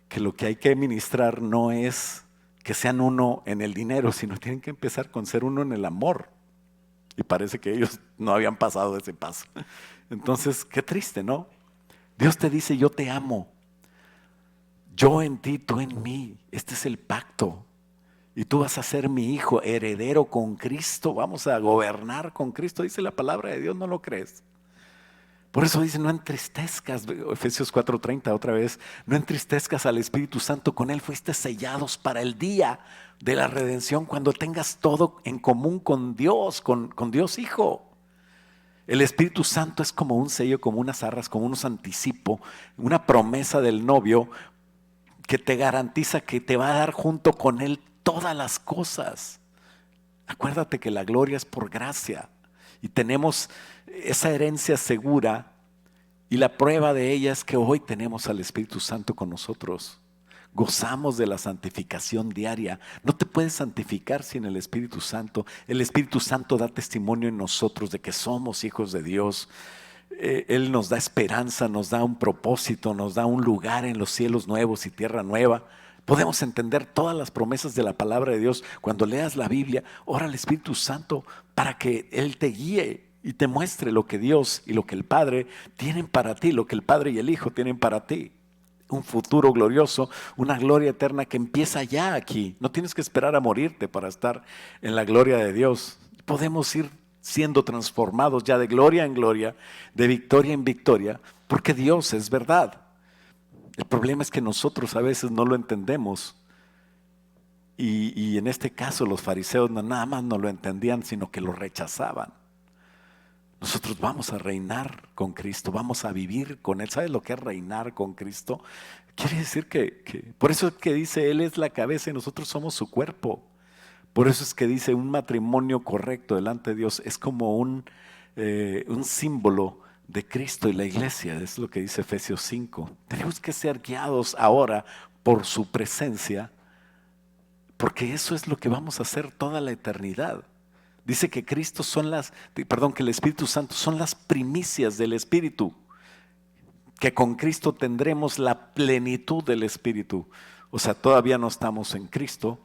que lo que hay que ministrar no es que sean uno en el dinero, sino tienen que empezar con ser uno en el amor. Y parece que ellos no habían pasado ese paso. Entonces, qué triste, ¿no? Dios te dice: yo te amo, yo en ti, tú en mí. Este es el pacto. Y tú vas a ser mi hijo, heredero con Cristo. Vamos a gobernar con Cristo. Dice la palabra de Dios, ¿no lo crees? Por eso dice: no entristezcas, Efesios 4:30 otra vez, no entristezcas al Espíritu Santo, con Él fuiste sellados para el día de la redención, cuando tengas todo en común con Dios, con Dios Hijo. El Espíritu Santo es como un sello, como unas arras, como unos anticipos, una promesa del novio que te garantiza que te va a dar junto con Él todas las cosas. Acuérdate que la gloria es por gracia y tenemos esa herencia segura, y la prueba de ella es que hoy tenemos al Espíritu Santo con nosotros. Gozamos de la santificación diaria. No te puedes santificar sin el Espíritu Santo. El Espíritu Santo da testimonio en nosotros de que somos hijos de Dios. Él nos da esperanza, nos da un propósito, nos da un lugar en los cielos nuevos y tierra nueva. Podemos entender todas las promesas de la palabra de Dios. Cuando leas la Biblia, ora al Espíritu Santo para que Él te guíe y te muestre lo que Dios y lo que el Padre tienen para ti, lo que el Padre y el Hijo tienen para ti. Un futuro glorioso, una gloria eterna que empieza ya aquí. No tienes que esperar a morirte para estar en la gloria de Dios. Podemos ir siendo transformados ya de gloria en gloria, de victoria en victoria, porque Dios es verdad. El problema es que nosotros a veces no lo entendemos. Y en este caso los fariseos no nada más no lo entendían, sino que lo rechazaban. Nosotros vamos a reinar con Cristo, vamos a vivir con Él. ¿Sabes lo que es reinar con Cristo? Quiere decir por eso es que dice, Él es la cabeza y nosotros somos su cuerpo. Por eso es que dice, un matrimonio correcto delante de Dios es como un símbolo de Cristo y la iglesia. Es lo que dice Efesios 5. Tenemos que ser guiados ahora por su presencia, porque eso es lo que vamos a hacer toda la eternidad. Dice que que el Espíritu Santo son las primicias del Espíritu, que con Cristo tendremos la plenitud del Espíritu. O sea, todavía no estamos en Cristo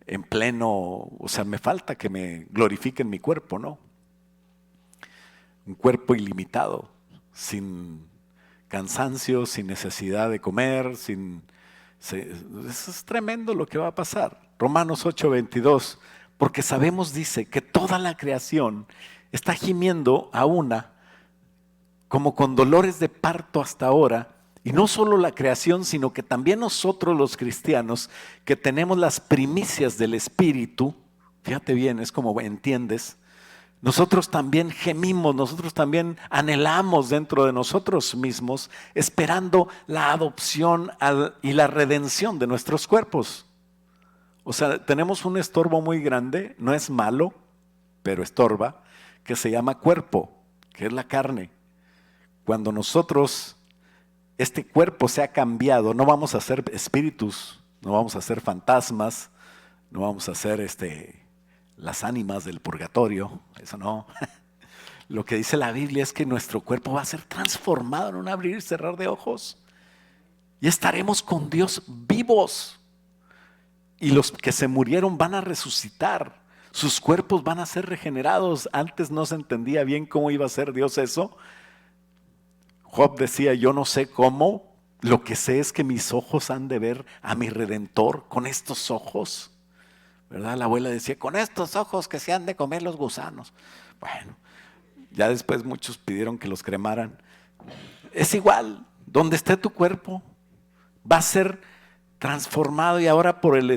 en pleno, o sea, me falta que me glorifiquen mi cuerpo, ¿no? Un cuerpo ilimitado, sin cansancio, sin necesidad de comer, eso es tremendo lo que va a pasar. Romanos 8:22, porque sabemos, dice, que toda la creación está gimiendo a una, como con dolores de parto hasta ahora, y no solo la creación, sino que también nosotros los cristianos, que tenemos las primicias del Espíritu, fíjate bien, es como entiendes, nosotros también gemimos, nosotros también anhelamos dentro de nosotros mismos, esperando la adopción y la redención de nuestros cuerpos. O sea, tenemos un estorbo muy grande, no es malo, pero estorba, que se llama cuerpo, que es la carne. Cuando este cuerpo se ha cambiado, no vamos a ser espíritus, no vamos a ser fantasmas, no vamos a ser las ánimas del purgatorio, eso no. Lo que dice la Biblia es que nuestro cuerpo va a ser transformado en un abrir y cerrar de ojos. Y estaremos con Dios vivos. Y los que se murieron van a resucitar. Sus cuerpos van a ser regenerados. Antes no se entendía bien cómo iba a hacer Dios eso. Job decía, yo no sé cómo, lo que sé es que mis ojos han de ver a mi Redentor con estos ojos. ¿Verdad? La abuela decía, con estos ojos que se han de comer los gusanos. Bueno, ya después muchos pidieron que los cremaran. Es igual, donde esté tu cuerpo, va a ser transformado, y ahora por el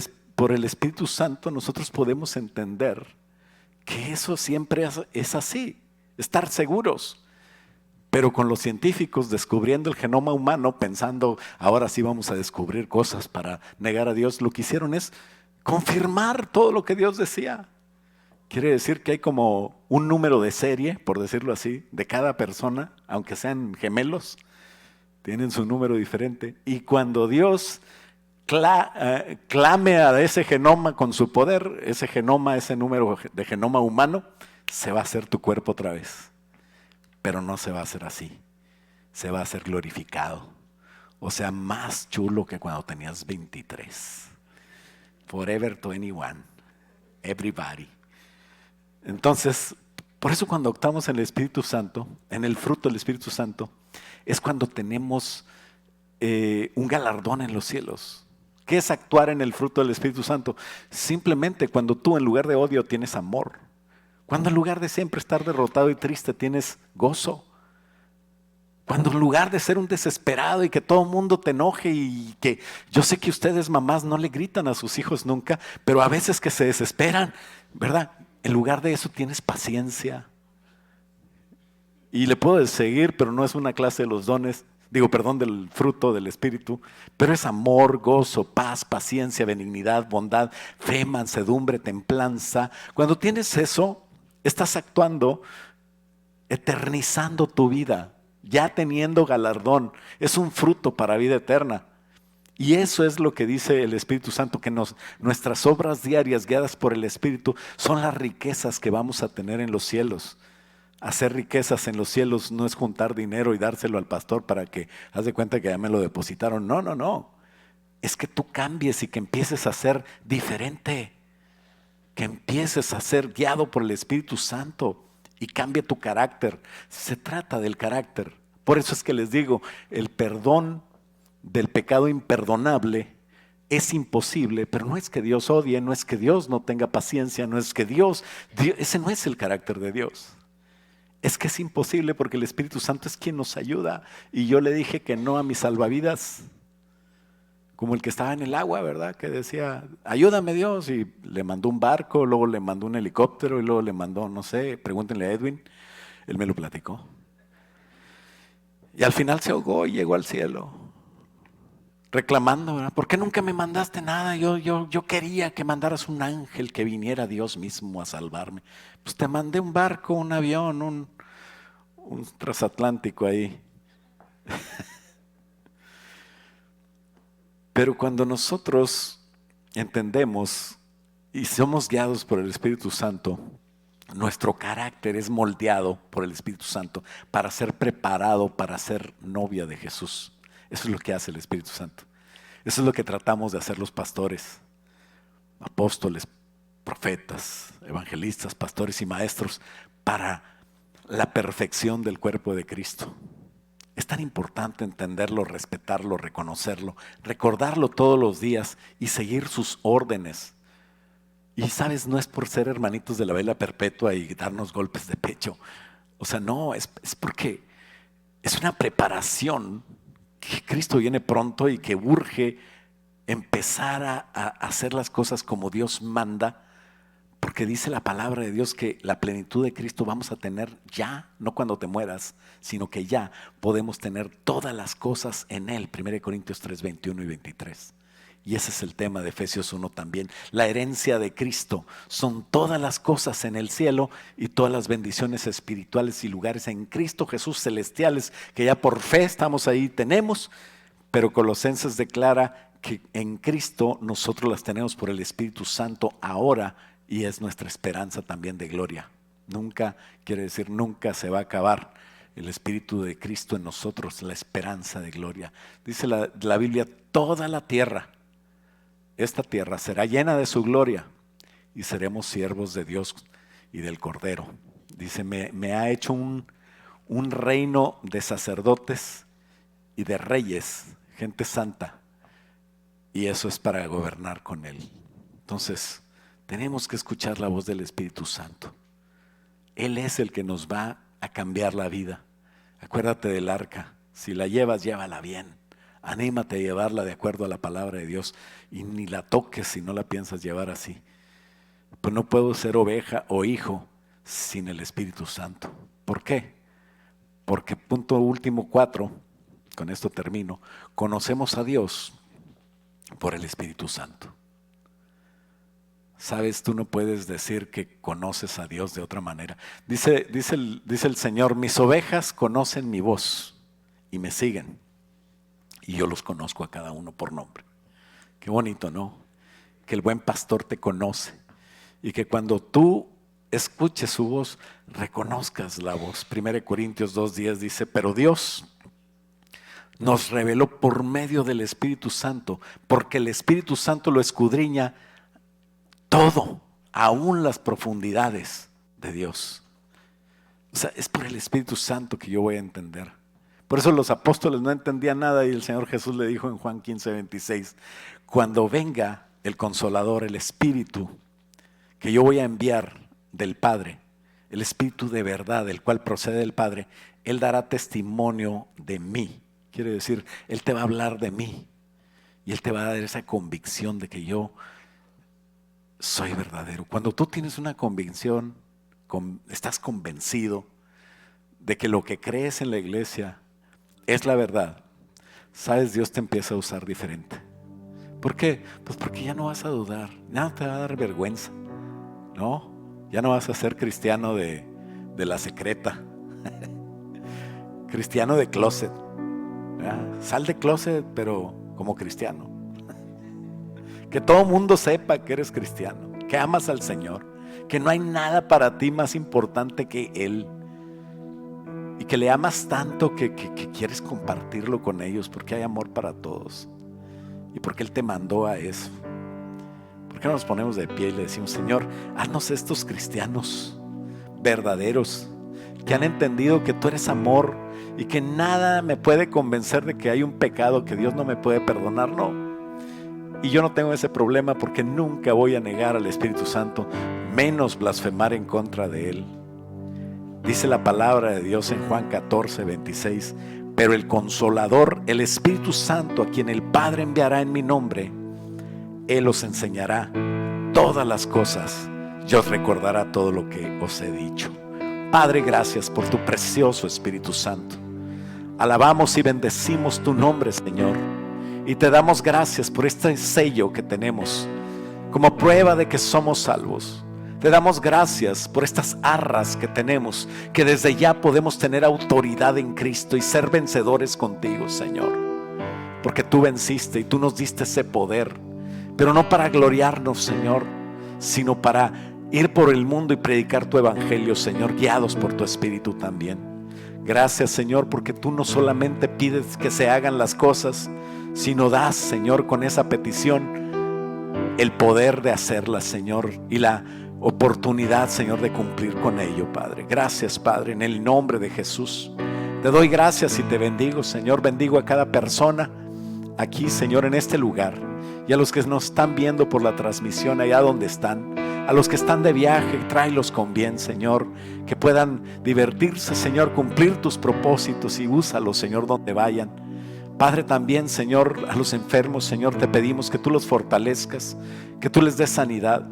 Espíritu Santo nosotros podemos entender que eso siempre es así, estar seguros. Pero con los científicos descubriendo el genoma humano, pensando ahora sí vamos a descubrir cosas para negar a Dios, lo que hicieron es confirmar todo lo que Dios decía. Quiere decir que hay como un número de serie, por decirlo así, de cada persona, aunque sean gemelos, tienen su número diferente. Y cuando Dios clame a ese genoma con su poder, ese número de genoma humano, se va a hacer tu cuerpo otra vez. Pero no se va a hacer así, se va a hacer glorificado. O sea, más chulo que cuando tenías 23. Forever 21, everybody. Entonces, por eso cuando optamos en el Espíritu Santo, en el fruto del Espíritu Santo, es cuando tenemos un galardón en los cielos. ¿Qué es actuar en el fruto del Espíritu Santo? Simplemente cuando tú en lugar de odio tienes amor. Cuando en lugar de siempre estar derrotado y triste tienes gozo. Cuando en lugar de ser un desesperado y que todo el mundo te enoje, y que yo sé que ustedes mamás no le gritan a sus hijos nunca, pero a veces que se desesperan, ¿verdad? En lugar de eso tienes paciencia. Y le puedo seguir, pero no es una clase de los dones, del fruto del Espíritu, pero es amor, gozo, paz, paciencia, benignidad, bondad, fe, mansedumbre, templanza. Cuando tienes eso, estás actuando, eternizando tu vida, ya teniendo galardón. Es un fruto para vida eterna. Y eso es lo que dice el Espíritu Santo, que nuestras obras diarias guiadas por el Espíritu son las riquezas que vamos a tener en los cielos. Hacer riquezas en los cielos no es juntar dinero y dárselo al pastor para que haz de cuenta que ya me lo depositaron. No, no, no. Es que tú cambies y que empieces a ser diferente. Que empieces a ser guiado por el Espíritu Santo y cambie tu carácter. Se trata del carácter. Por eso es que les digo, el perdón del pecado imperdonable es imposible, pero no es que Dios odie, no es que Dios no tenga paciencia, no es que ese no es el carácter de Dios. Es que es imposible porque el Espíritu Santo es quien nos ayuda. Y yo le dije que no a mis salvavidas, como el que estaba en el agua, ¿verdad? Que decía, ayúdame Dios, y le mandó un barco, luego le mandó un helicóptero y luego le mandó, no sé, pregúntenle a Edwin. Él me lo platicó. Y al final se ahogó y llegó al cielo, reclamando, ¿verdad? ¿Por qué nunca me mandaste nada? Yo quería que mandaras un ángel, que viniera Dios mismo a salvarme. Pues te mandé un barco, un avión, un transatlántico ahí. Pero cuando nosotros entendemos y somos guiados por el Espíritu Santo, nuestro carácter es moldeado por el Espíritu Santo para ser preparado para ser novia de Jesús. Eso es lo que hace el Espíritu Santo. Eso es lo que tratamos de hacer los pastores, apóstoles, profetas, evangelistas, pastores y maestros para la perfección del cuerpo de Cristo. Es tan importante entenderlo, respetarlo, reconocerlo, recordarlo todos los días y seguir sus órdenes. Y sabes, no es por ser hermanitos de la vela perpetua y darnos golpes de pecho. O sea, no, es porque es una preparación que Cristo viene pronto y que urge empezar a hacer las cosas como Dios manda, porque dice la palabra de Dios que la plenitud de Cristo vamos a tener ya, no cuando te mueras, sino que ya podemos tener todas las cosas en Él. 1 Corintios 3, 21 y 23. Y ese es el tema de Efesios 1 también. La herencia de Cristo son todas las cosas en el cielo y todas las bendiciones espirituales y lugares en Cristo Jesús celestiales, que ya por fe estamos ahí, tenemos, pero Colosenses declara que en Cristo nosotros las tenemos por el Espíritu Santo ahora, y es nuestra esperanza también de gloria. Nunca, quiere decir, nunca se va a acabar el Espíritu de Cristo en nosotros, la esperanza de gloria. Dice la Biblia, toda la tierra, esta tierra será llena de su gloria y seremos siervos de Dios y del Cordero. Dice, me ha hecho un reino de sacerdotes y de reyes, gente santa, y eso es para gobernar con Él. Entonces, tenemos que escuchar la voz del Espíritu Santo. Él es el que nos va a cambiar la vida. Acuérdate del arca. Si la llevas, llévala bien. Anímate a llevarla de acuerdo a la palabra de Dios. Y ni la toques si no la piensas llevar así. Pues no puedo ser oveja o hijo sin el Espíritu Santo. ¿Por qué? Porque punto último 4, con esto termino, conocemos a Dios por el Espíritu Santo. Sabes, tú no puedes decir que conoces a Dios de otra manera. Dice el Señor, mis ovejas conocen mi voz y me siguen. Y yo los conozco a cada uno por nombre. Qué bonito, ¿no? Que el buen pastor te conoce. Y que cuando tú escuches su voz, reconozcas la voz. 1 Corintios 2:10 dice, pero Dios nos reveló por medio del Espíritu Santo, porque el Espíritu Santo lo escudriña todo, aún las profundidades de Dios. O sea, es por el Espíritu Santo que yo voy a entender. Por eso los apóstoles no entendían nada y el Señor Jesús le dijo en Juan 15:26, cuando venga el Consolador, el Espíritu que yo voy a enviar del Padre, el Espíritu de verdad, el cual procede del Padre, Él dará testimonio de mí. Quiere decir, Él te va a hablar de mí y Él te va a dar esa convicción de que yo soy verdadero. Cuando tú tienes una convicción, estás convencido de que lo que crees en la iglesia es la verdad, sabes, Dios te empieza a usar diferente. ¿Por qué? Pues porque ya no vas a dudar, nada te va a dar vergüenza, ¿no? Ya no vas a ser cristiano de la secreta, cristiano de closet, ¿verdad? Sal de closet, pero como cristiano. Que todo mundo sepa que eres cristiano, que amas al Señor, que no hay nada para ti más importante que Él y que le amas tanto que quieres compartirlo con ellos porque hay amor para todos y porque Él te mandó a eso. ¿Por qué no nos ponemos de pie y le decimos, Señor, haznos estos cristianos verdaderos que han entendido que tú eres amor y que nada me puede convencer de que hay un pecado que Dios no me puede perdonar? No. Y yo no tengo ese problema porque nunca voy a negar al Espíritu Santo, menos blasfemar en contra de Él. Dice la palabra de Dios en Juan 14:26, pero el Consolador, el Espíritu Santo, a quien el Padre enviará en mi nombre, Él os enseñará todas las cosas y os recordará todo lo que os he dicho, Padre, gracias por tu precioso Espíritu Santo. Alabamos y bendecimos tu nombre, Señor, y te damos gracias por este sello que tenemos como prueba de que somos salvos. Te damos gracias por estas arras que tenemos, que desde ya podemos tener autoridad en Cristo y ser vencedores contigo, Señor, porque tú venciste y tú nos diste ese poder, pero no para gloriarnos, Señor, sino para ir por el mundo y predicar tu evangelio, Señor, guiados por tu Espíritu también. Gracias, Señor, porque tú no solamente pides que se hagan las cosas, sino das, Señor, con esa petición el poder de hacerlas, Señor, y la oportunidad, Señor, de cumplir con ello, Padre. Gracias, Padre, en el nombre de Jesús. Te doy gracias y te bendigo, Señor. Bendigo a cada persona aquí, Señor, en este lugar, y a los que nos están viendo por la transmisión allá donde están. A los que están de viaje, tráelos con bien, Señor, que puedan divertirse, Señor, cumplir tus propósitos, y úsalos, Señor, donde vayan. Padre, también, Señor, a los enfermos, Señor, te pedimos que tú los fortalezcas, que tú les des sanidad.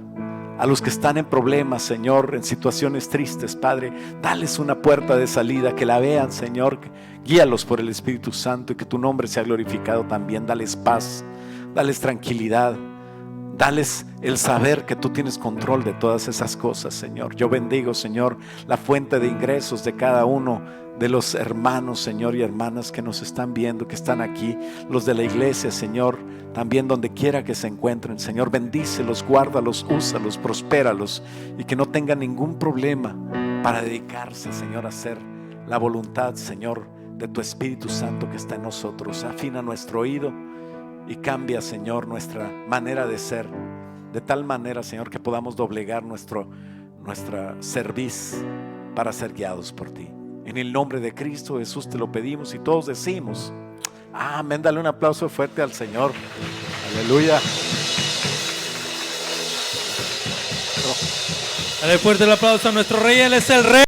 A los que están en problemas, Señor, en situaciones tristes, Padre, dales una puerta de salida, que la vean, Señor, guíalos por el Espíritu Santo y que tu nombre sea glorificado también. Dales paz, dales tranquilidad. Dales el saber que tú tienes control de todas esas cosas, Señor. Yo bendigo, Señor, la fuente de ingresos de cada uno de los hermanos, Señor, y hermanas que nos están viendo, que están aquí, los de la iglesia, Señor, también donde quiera que se encuentren, Señor. Bendícelos, guárdalos, úsalos, prospéralos, y que no tengan ningún problema para dedicarse, Señor, a hacer la voluntad, Señor, de tu Espíritu Santo que está en nosotros. Afina nuestro oído y cambia, Señor, nuestra manera de ser, de tal manera, Señor, que podamos doblegar nuestra cerviz para ser guiados por ti. En el nombre de Cristo Jesús te lo pedimos, y todos decimos amén. Dale un aplauso fuerte al Señor. Aleluya. Dale fuerte el aplauso a nuestro Rey. Él es el Rey.